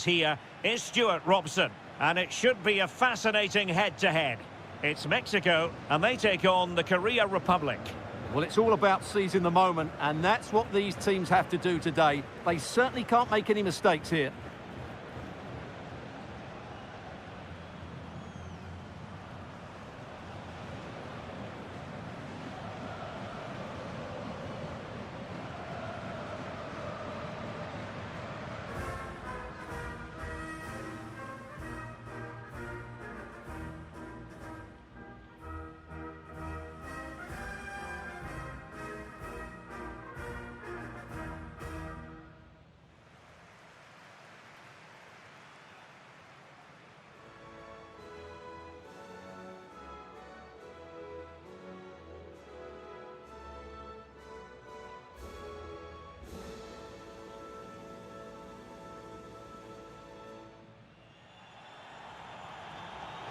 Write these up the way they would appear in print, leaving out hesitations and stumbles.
Here is Stuart Robson, and it should be a fascinating head-to-head. It's Mexico, and they take on the Korea Republic. Well, it's all about seizing the moment, and that's what these teams have to do today. They certainly can't make any mistakes here.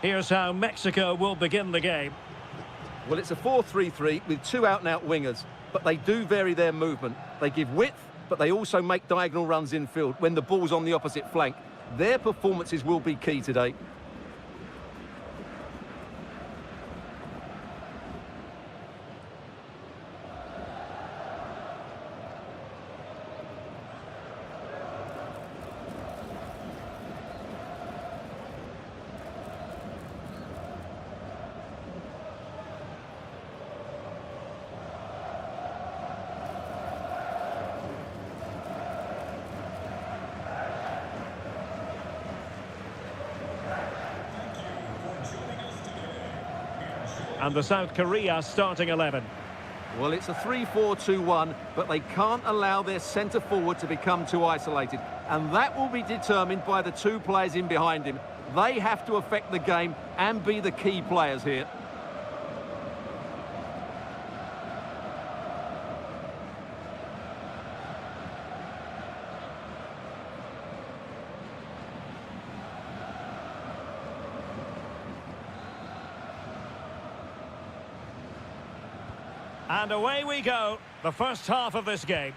Here's how Mexico will begin the game. Well, it's a 4-3-3 with two out-and-out wingers, but they do vary their movement. They give width, but they also make diagonal runs infield when the ball's on the opposite flank. Their performances will be key today. And the South Korea starting 11. Well, it's a 3-4-2-1, but they can't allow their centre-forward to become too isolated. And that will be determined by the two players in behind him. They have to affect the game and be the key players here. And away we go, the first half of this game.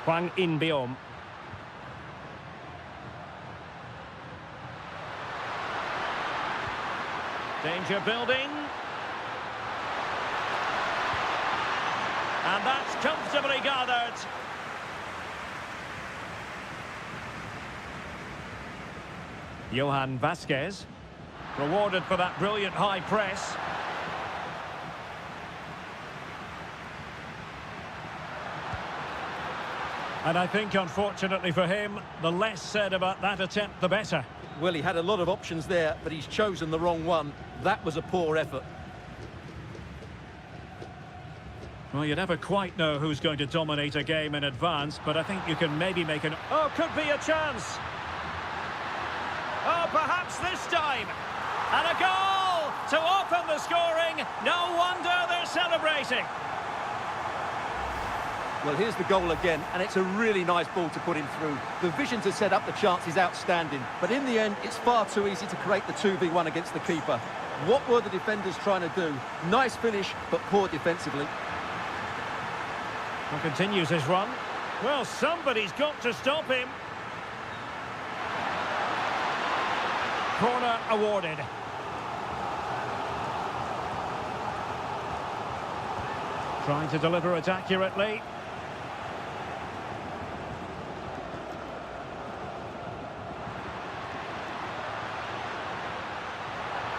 Hwang In-beom. Danger building. And that's comfortably gathered. Johan Vasquez, rewarded for that brilliant high press. And I think, unfortunately for him, the less said about that attempt, the better. Well, he had a lot of options there, but he's chosen the wrong one. That was a poor effort. Well, you never quite know who's going to dominate a game in advance, but I think you can maybe make an... Oh, could be a chance! Oh, perhaps this time. And a goal to open the scoring. No wonder they're celebrating. Well, here's the goal again, and it's a really nice ball to put him through. The vision to set up the chance is outstanding, but in the end, it's far too easy to create the 2v1 against the keeper. What were the defenders trying to do? Nice finish, but poor defensively. And continues his run. Well, somebody's got to stop him. Corner awarded. Trying to deliver it accurately.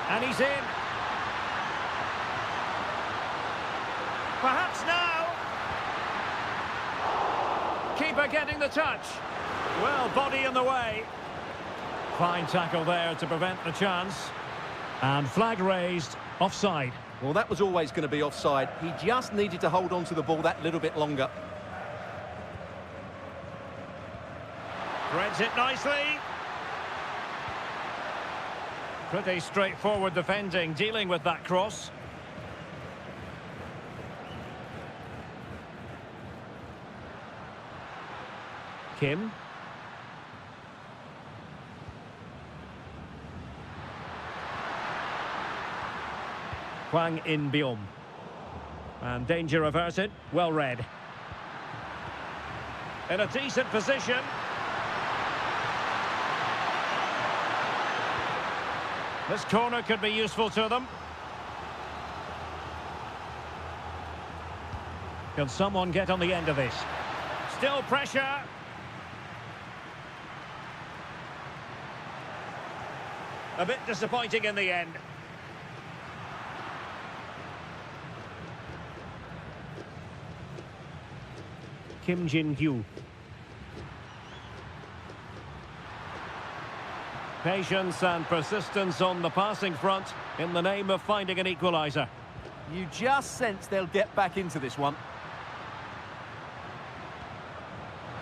And he's in. Perhaps now. Keeper getting the touch. Well, body in the way. Fine tackle there to prevent the chance. And flag raised, offside. Well, that was always going to be offside. He just needed to hold on to the ball that little bit longer. Threads it nicely. Pretty straightforward defending, dealing with that cross. Kim. Hwang In-beom. And danger averted. Well read. In a decent position. This corner could be useful to them. Can someone get on the end of this? Still pressure. A bit disappointing in the end. Kim Jin-gyu. Patience and persistence on the passing front in the name of finding an equaliser. You just sense they'll get back into this one.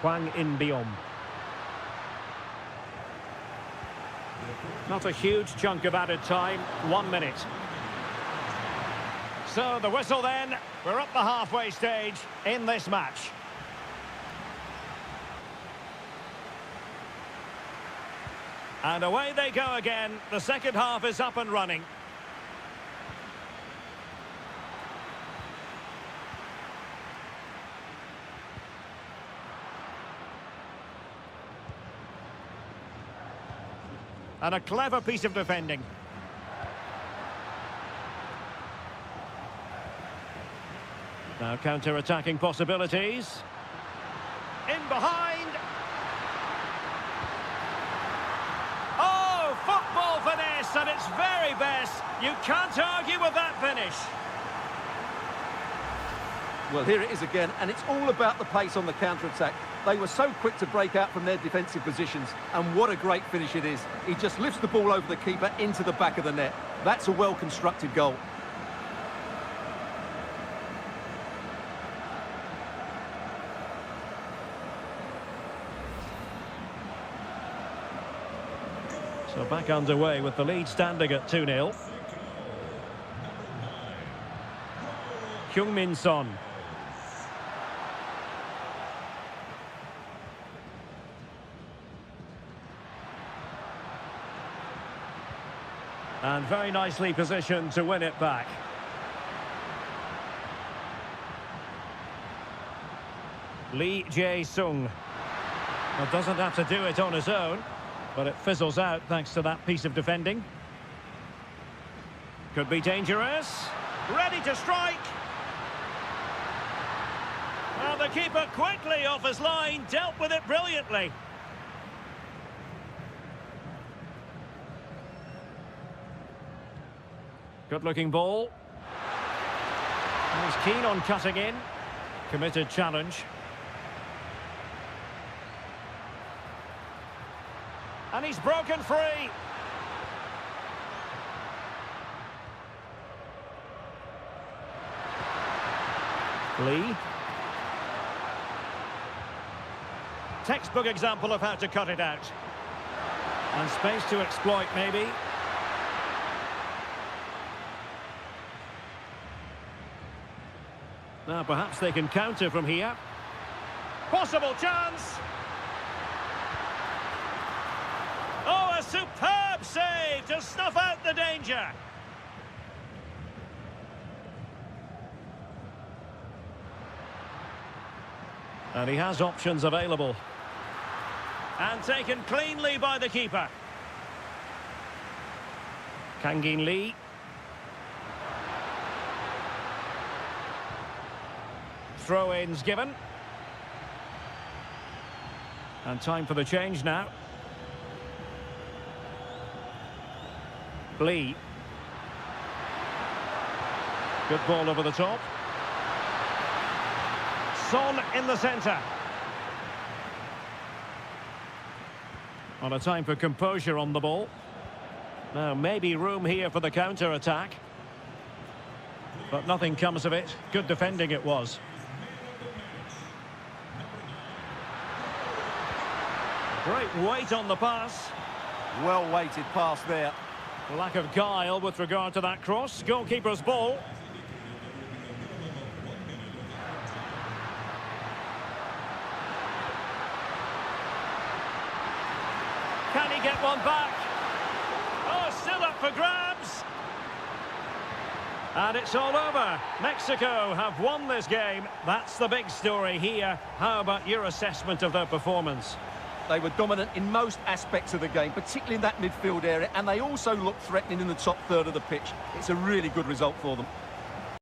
Hwang In-beom. Not a huge chunk of added time, 1 minute. So the whistle then, we're up the halfway stage in this match. And away they go again, the second half is up and running. And a clever piece of defending. Now counter-attacking possibilities. In behind. Oh, football finesse at its very best. You can't argue with that finish. Well, here it is again, and it's all about the pace on the counter-attack. They were so quick to break out from their defensive positions, and what a great finish it is. He just lifts the ball over the keeper into the back of the net. That's a well-constructed goal. So back underway with the lead standing at 2-0. Heung-min Son. And very nicely positioned to win it back. Lee Jae-sung. Well, doesn't have to do it on his own, but it fizzles out thanks to that piece of defending. Could be dangerous. Ready to strike. Well, the keeper quickly off his line, dealt with it brilliantly. Good-looking ball. He's keen on cutting in. Committed challenge. And he's broken free. Lee. Textbook example of how to cut it out. And space to exploit, maybe. Now perhaps they can counter from here. Possible chance. Oh, a superb save to snuff out the danger. And he has options available. And taken cleanly by the keeper. Kangin Lee. Throw-ins given. And time for the change now. Lee. Good ball over the top. Son in the centre. On a time for composure on the ball. Now maybe room here for the counter-attack. But nothing comes of it. Good defending it was. Great weight on the pass. Well-weighted pass there. Lack of guile with regard to that cross. Goalkeeper's ball. Can he get one back? Oh, still up for grabs. And it's all over. Mexico have won this game. That's the big story here. How about your assessment of their performance? They were dominant in most aspects of the game, particularly in that midfield area, and they also looked threatening in the top third of the pitch. It's a really good result for them.